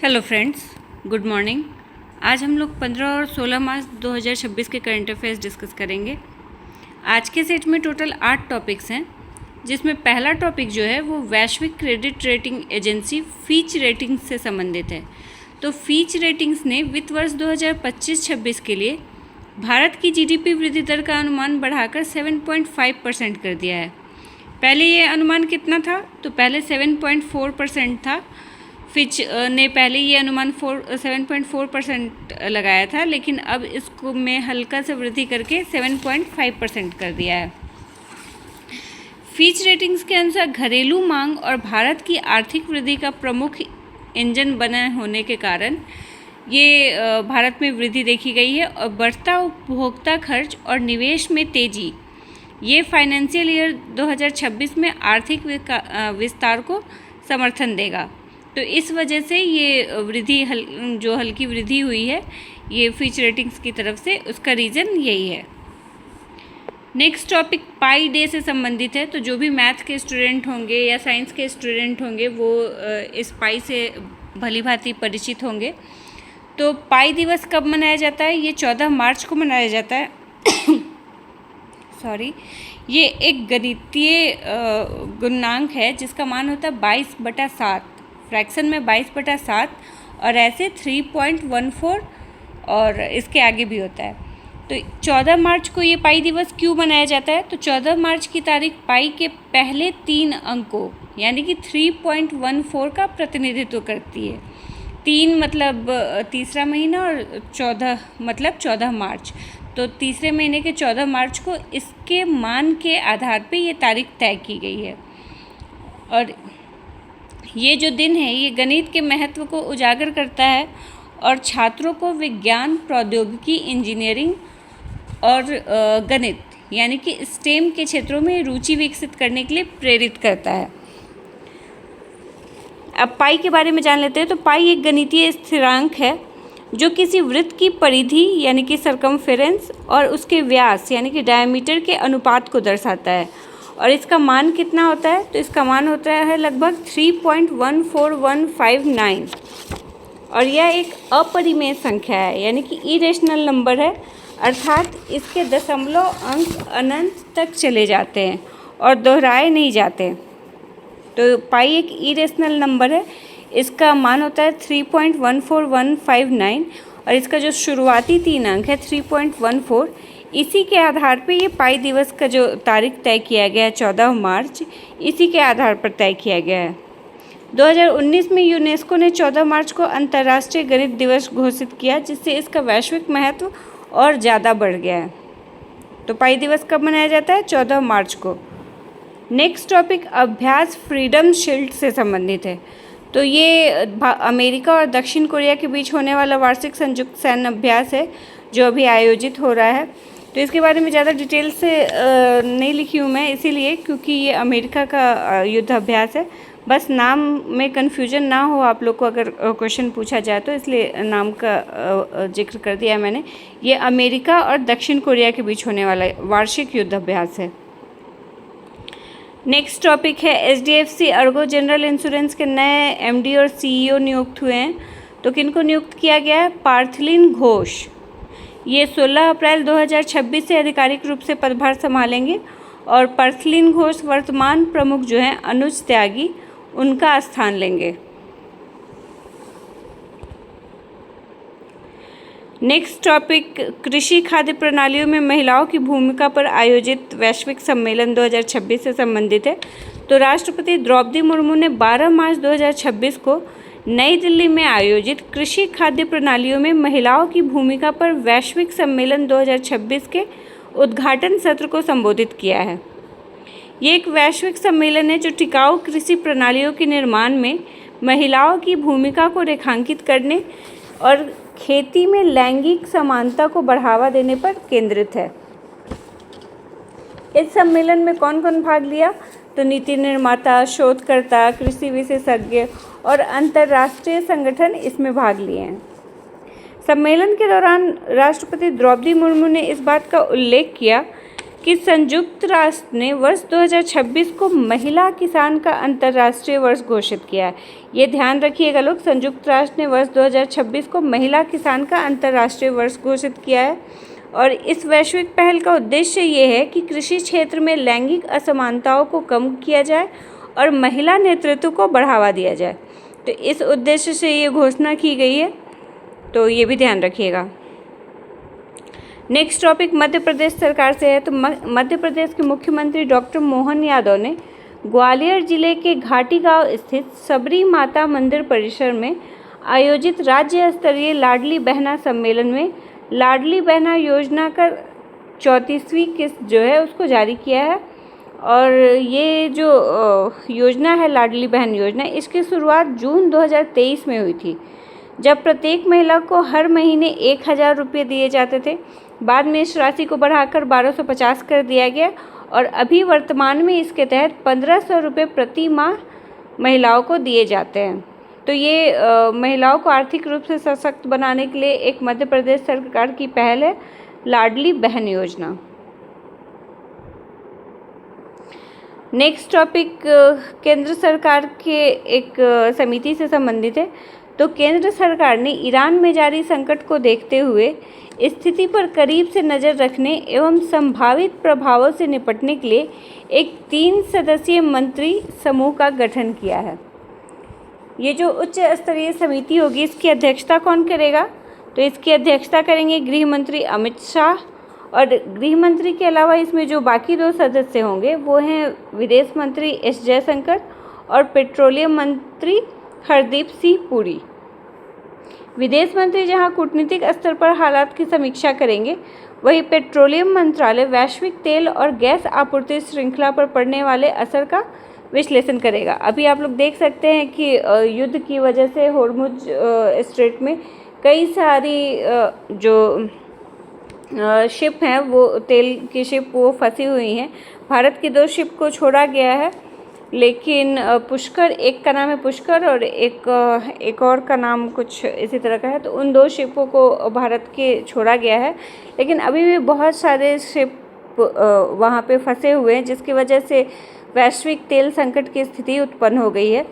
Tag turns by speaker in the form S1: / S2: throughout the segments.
S1: Hello friends, good morning. आज हम लोग 15 और 16 मार्च 2026 के करंट अफेयर्स डिस्कस करेंगे। आज के सेट में टोटल 8 टॉपिक्स हैं, जिसमें पहला टॉपिक जो है वो वैश्विक क्रेडिट रेटिंग एजेंसी फीच रेटिंग्स से संबंधित है। तो फीच रेटिंग्स ने वित्त वर्ष 2025-26 के लिए भारत की जीडीपी वृद्धि दर का अनुमान बढ़ाकर 7.5% कर दिया है। पहले ये अनुमान कितना था? तो पहले 7.4% था। फिच ने पहले ये अनुमान 7.4% लगाया था, लेकिन अब इसको में हल्का सा वृद्धि करके 7.5% कर दिया है। फिच रेटिंग्स के अनुसार घरेलू मांग और भारत की आर्थिक वृद्धि का प्रमुख इंजन बने होने के कारण ये भारत में वृद्धि देखी गई है और बढ़ता उपभोक्ता खर्च और निवेश में तेजी ये फाइनेंशियल ईयर 2026 में आर्थिक विस्तार को समर्थन देगा। तो इस वजह से ये वृद्धि जो हल्की वृद्धि हुई है ये फिच रेटिंग्स की तरफ से, उसका रीज़न यही है। नेक्स्ट टॉपिक पाई डे से संबंधित है। तो जो भी मैथ के स्टूडेंट होंगे या साइंस के स्टूडेंट होंगे वो इस पाई से भली भांति परिचित होंगे। तो पाई दिवस कब मनाया जाता है? ये 14 मार्च को मनाया जाता है। सॉरी, ये एक गणितीय गुणांक है जिसका मान होता है 22/7, फ्रैक्शन में 22/7 और ऐसे 3.14 और इसके आगे भी होता है। तो 14 मार्च को ये पाई दिवस क्यों मनाया जाता है? तो 14 मार्च की तारीख पाई के पहले 3 अंकों यानी कि 3.14 का प्रतिनिधित्व करती है। 3 मतलब तीसरा महीना और 14 मतलब 14 मार्च। तो तीसरे महीने के 14 मार्च को इसके मान के आधार पे ये तारीख तय की गई है। और ये जो दिन है ये गणित के महत्व को उजागर करता है और छात्रों को विज्ञान, प्रौद्योगिकी, इंजीनियरिंग और गणित यानी कि स्टेम के क्षेत्रों में रुचि विकसित करने के लिए प्रेरित करता है। अब पाई के बारे में जान लेते हैं। तो पाई एक गणितीय स्थिरांक है जो किसी वृत्त की परिधि यानी कि सरकमफेरेंस और उसके व्यास यानी कि डायमीटर के अनुपात को दर्शाता है। और इसका मान कितना होता है? तो इसका मान होता है लगभग 3.14159 और यह एक अपरिमेय संख्या है यानी कि इरेशनल नंबर है, अर्थात इसके दशमलव अंक अनंत तक चले जाते हैं और दोहराए नहीं जाते। तो पाई एक इरेशनल नंबर है, इसका मान होता है 3.14159 और इसका जो शुरुआती 3 अंक है 3.14, इसी के आधार पे ये पाई दिवस का जो तारीख तय किया गया है 14 मार्च, इसी के आधार पर तय किया गया है। 2019 में यूनेस्को ने 14 मार्च को अंतर्राष्ट्रीय गणित दिवस घोषित किया, जिससे इसका वैश्विक महत्व और ज़्यादा बढ़ गया है। तो पाई दिवस कब मनाया जाता है? 14 मार्च को। नेक्स्ट टॉपिक अभ्यास फ्रीडम शील्ड से संबंधित है। तो ये अमेरिका और दक्षिण कोरिया के बीच होने वाला वार्षिक संयुक्त सैन्य अभ्यास है जो अभी आयोजित हो रहा है। तो इसके बारे में ज़्यादा डिटेल से नहीं लिखी हूँ मैं, इसीलिए क्योंकि ये अमेरिका का युद्ध अभ्यास है। बस नाम में कन्फ्यूजन ना हो आप लोग को अगर क्वेश्चन पूछा जाए तो, इसलिए नाम का जिक्र कर दिया मैंने। ये अमेरिका और दक्षिण कोरिया के बीच होने वाला वार्षिक युद्ध अभ्यास है। नेक्स्ट टॉपिक है HDFC अर्गो जनरल इंश्योरेंस के नए MD और CEO नियुक्त हुए हैं। तो किनको नियुक्त किया गया है? पार्थलिन घोष। ये 16 अप्रैल 2026 से आधिकारिक रूप से पदभार संभालेंगे और पार्थलिन घोष वर्तमान प्रमुख जो हैं अनुज त्यागी उनका स्थान लेंगे। नेक्स्ट टॉपिक कृषि खाद्य प्रणालियों में महिलाओं की भूमिका पर आयोजित वैश्विक सम्मेलन 2026 से संबंधित है। तो राष्ट्रपति द्रौपदी मुर्मू ने 12 मार्च 2026 को नई दिल्ली में आयोजित कृषि खाद्य प्रणालियों में महिलाओं की भूमिका पर वैश्विक सम्मेलन 2026 के उद्घाटन सत्र को संबोधित किया है। ये एक वैश्विक सम्मेलन है जो टिकाऊ कृषि प्रणालियों के निर्माण में महिलाओं की भूमिका को रेखांकित करने और खेती में लैंगिक समानता को बढ़ावा देने पर केंद्रित है। इस सम्मेलन में कौन कौन भाग लिया? तो नीति निर्माता, शोधकर्ता, कृषि विशेषज्ञ और अंतर्राष्ट्रीय संगठन इसमें भाग लिए हैं। सम्मेलन के दौरान राष्ट्रपति द्रौपदी मुर्मू ने इस बात का उल्लेख किया कि संयुक्त राष्ट्र ने वर्ष 2026 को महिला किसान का अंतर्राष्ट्रीय वर्ष घोषित किया है। ये ध्यान रखिएगा लोग, संयुक्त राष्ट्र ने वर्ष 2026 को महिला किसान का अंतर्राष्ट्रीय वर्ष घोषित किया है। और इस वैश्विक पहल का उद्देश्य ये है कि कृषि क्षेत्र में लैंगिक असमानताओं को कम किया जाए और महिला नेतृत्व को बढ़ावा दिया जाए। तो इस उद्देश्य से ये घोषणा की गई है, तो ये भी ध्यान रखिएगा। नेक्स्ट टॉपिक मध्य प्रदेश सरकार से है। तो मध्य प्रदेश के मुख्यमंत्री डॉक्टर मोहन यादव ने ग्वालियर जिले के घाटी गांव स्थित सबरी माता मंदिर परिसर में आयोजित राज्य स्तरीय लाडली बहना सम्मेलन में लाडली बहना योजना का 34वीं किस्त जो है उसको जारी किया है। और ये जो योजना है लाडली बहन योजना, इसकी शुरुआत जून 2023 में हुई थी, जब प्रत्येक महिला को हर महीने 1000 रुपये दिए जाते थे। बाद में इस राशि को बढ़ाकर 1250 कर दिया गया और अभी वर्तमान में इसके तहत 1500 रुपये प्रति माह महिलाओं को दिए जाते हैं। तो ये महिलाओं को आर्थिक रूप से सशक्त बनाने के लिए एक मध्य प्रदेश सरकार की पहल है, लाडली बहन योजना। नेक्स्ट टॉपिक केंद्र सरकार के एक समिति से संबंधित है। तो केंद्र सरकार ने ईरान में जारी संकट को देखते हुए स्थिति पर करीब से नज़र रखने एवं संभावित प्रभावों से निपटने के लिए एक 3 सदस्यीय मंत्री समूह का गठन किया है। ये जो उच्च स्तरीय समिति होगी, इसकी अध्यक्षता कौन करेगा? तो इसकी अध्यक्षता करेंगे गृह मंत्री अमित शाह। और गृह मंत्री के अलावा इसमें जो बाकी 2 सदस्य होंगे वो हैं विदेश मंत्री एस जयशंकर और पेट्रोलियम मंत्री हरदीप सिंह पुरी। विदेश मंत्री जहां कूटनीतिक स्तर पर हालात की समीक्षा करेंगे, वहीं पेट्रोलियम मंत्रालय वैश्विक तेल और गैस आपूर्ति श्रृंखला पर पड़ने वाले असर का विश्लेषण करेगा। अभी आप लोग देख सकते हैं कि युद्ध की वजह से होर्मुज स्ट्रेट में कई सारी जो शिप हैं, वो तेल की शिप वो फंसी हुई हैं। भारत की 2 शिप को छोड़ा गया है, लेकिन पुष्कर, एक का नाम है पुष्कर और एक और का नाम कुछ इसी तरह का है। तो उन 2 शिपों को भारत के छोड़ा गया है, लेकिन अभी भी बहुत सारे शिप वहाँ पे फंसे हुए हैं, जिसकी वजह से वैश्विक तेल संकट की स्थिति उत्पन्न हो गई है।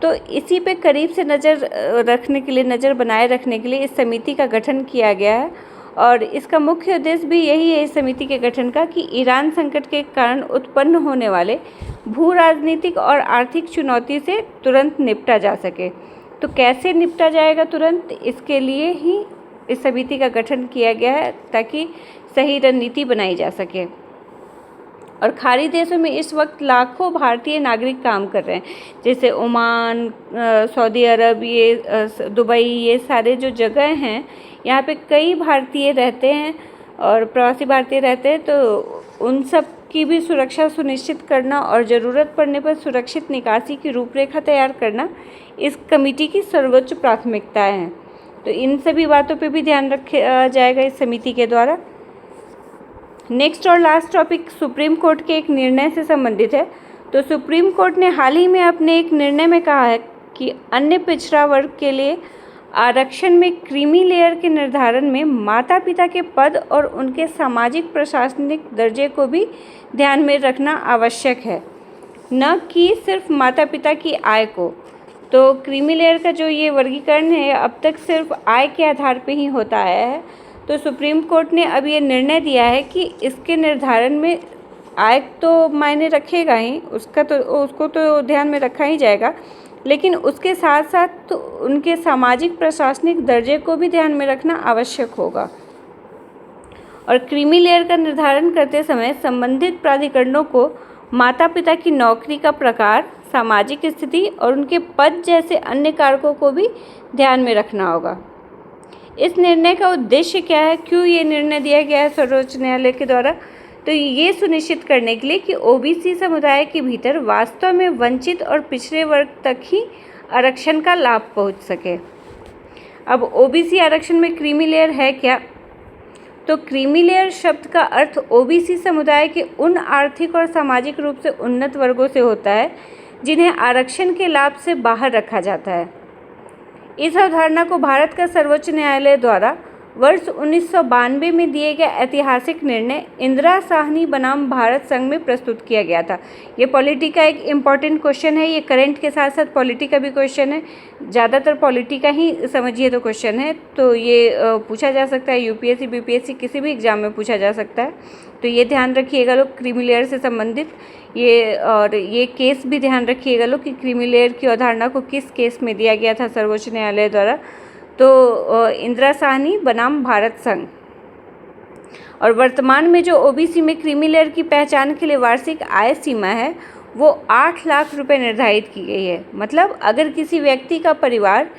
S1: तो इसी पे करीब से नज़र बनाए रखने के लिए इस समिति का गठन किया गया है। और इसका मुख्य उद्देश्य भी यही है इस समिति के गठन का, कि ईरान संकट के कारण उत्पन्न होने वाले भू राजनीतिक और आर्थिक चुनौती से तुरंत निपटा जा सके। तो कैसे निपटा जाएगा तुरंत, इसके लिए ही इस समिति का गठन किया गया है, ताकि सही रणनीति बनाई जा सके। और खाड़ी देशों में इस वक्त लाखों भारतीय नागरिक काम कर रहे हैं, जैसे ओमान, सऊदी अरब, ये दुबई, ये सारे जो जगह हैं, यहाँ पे कई भारतीय रहते हैं और प्रवासी भारतीय रहते हैं। तो उन सब की भी सुरक्षा सुनिश्चित करना और ज़रूरत पड़ने पर सुरक्षित निकासी की रूपरेखा तैयार करना इस कमेटी की सर्वोच्च प्राथमिकताएं हैं। तो इन सभी बातों पे भी ध्यान रखा जाएगा इस समिति के द्वारा। नेक्स्ट और लास्ट टॉपिक सुप्रीम कोर्ट के एक निर्णय से संबंधित है। तो सुप्रीम कोर्ट ने हाल ही में अपने एक निर्णय में कहा है कि अन्य पिछड़ा वर्ग के लिए आरक्षण में क्रीमी लेयर के निर्धारण में माता पिता के पद और उनके सामाजिक प्रशासनिक दर्जे को भी ध्यान में रखना आवश्यक है, न कि सिर्फ माता पिता की आय को। तो क्रीमी लेयर का जो ये वर्गीकरण है, अब तक सिर्फ आय के आधार पर ही होता आया है। तो सुप्रीम कोर्ट ने अब ये निर्णय दिया है कि इसके निर्धारण में आय तो मायने रखेगा ही, उसको तो ध्यान में रखा ही जाएगा, लेकिन उसके साथ साथ तो उनके सामाजिक प्रशासनिक दर्जे को भी ध्यान में रखना आवश्यक होगा। और क्रीमी लेयर का निर्धारण करते समय संबंधित प्राधिकरणों को माता पिता की नौकरी का प्रकार, सामाजिक स्थिति और उनके पद जैसे अन्य कारकों को भी ध्यान में रखना होगा। इस निर्णय का उद्देश्य क्या है, क्यों ये निर्णय दिया गया है सर्वोच्च न्यायालय के द्वारा? तो ये सुनिश्चित करने के लिए कि ओबीसी समुदाय के भीतर वास्तव में वंचित और पिछड़े वर्ग तक ही आरक्षण का लाभ पहुंच सके। अब ओबीसी आरक्षण में क्रीमी लेयर है क्या? तो क्रीमी लेयर शब्द का अर्थ ओबीसी समुदाय के उन आर्थिक और सामाजिक रूप से उन्नत वर्गों से होता है जिन्हें आरक्षण के लाभ से बाहर रखा जाता है। इस अवधारणा को भारत का सर्वोच्च न्यायालय द्वारा वर्ष 1992 में दिए गए ऐतिहासिक निर्णय इंदिरा साहनी बनाम भारत संघ में प्रस्तुत किया गया था। ये पॉलिटी का एक इम्पॉर्टेंट क्वेश्चन है, ये करंट के साथ साथ पॉलिटी का भी क्वेश्चन है, ज़्यादातर पॉलिटी का ही समझिए तो क्वेश्चन है, तो ये पूछा जा सकता है, यूपीएससी बीपीएससी किसी भी एग्जाम में पूछा जा सकता है। तो ये ध्यान रखिएगा लोग क्रीमी लेयर से संबंधित, ये केस भी ध्यान रखिएगा लोग कि क्रीमी लेयर की अवधारणा को किस केस में दिया गया था सर्वोच्च न्यायालय द्वारा, तो इंदिरा साहनी बनाम भारत संघ। और वर्तमान में जो ओबीसी में क्रीमी लेयर की पहचान के लिए वार्षिक आय सीमा है वो 8 लाख रुपए निर्धारित की गई है। मतलब अगर किसी व्यक्ति का परिवार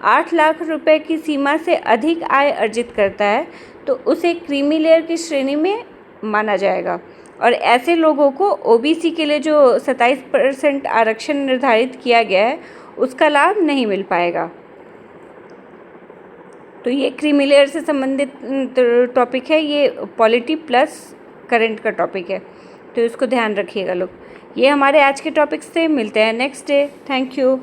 S1: 8 लाख रुपए की सीमा से अधिक आय अर्जित करता है तो उसे क्रीमी लेयर की श्रेणी में माना जाएगा, और ऐसे लोगों को ओबीसी के लिए जो 27% आरक्षण निर्धारित किया गया है उसका लाभ नहीं मिल पाएगा। तो ये क्रीमी लेयर से संबंधित टॉपिक है, ये पॉलिटी प्लस करंट का टॉपिक है, तो इसको ध्यान रखिएगा लोग। ये हमारे आज के टॉपिक्स थे, मिलते हैं नेक्स्ट डे। Thank you.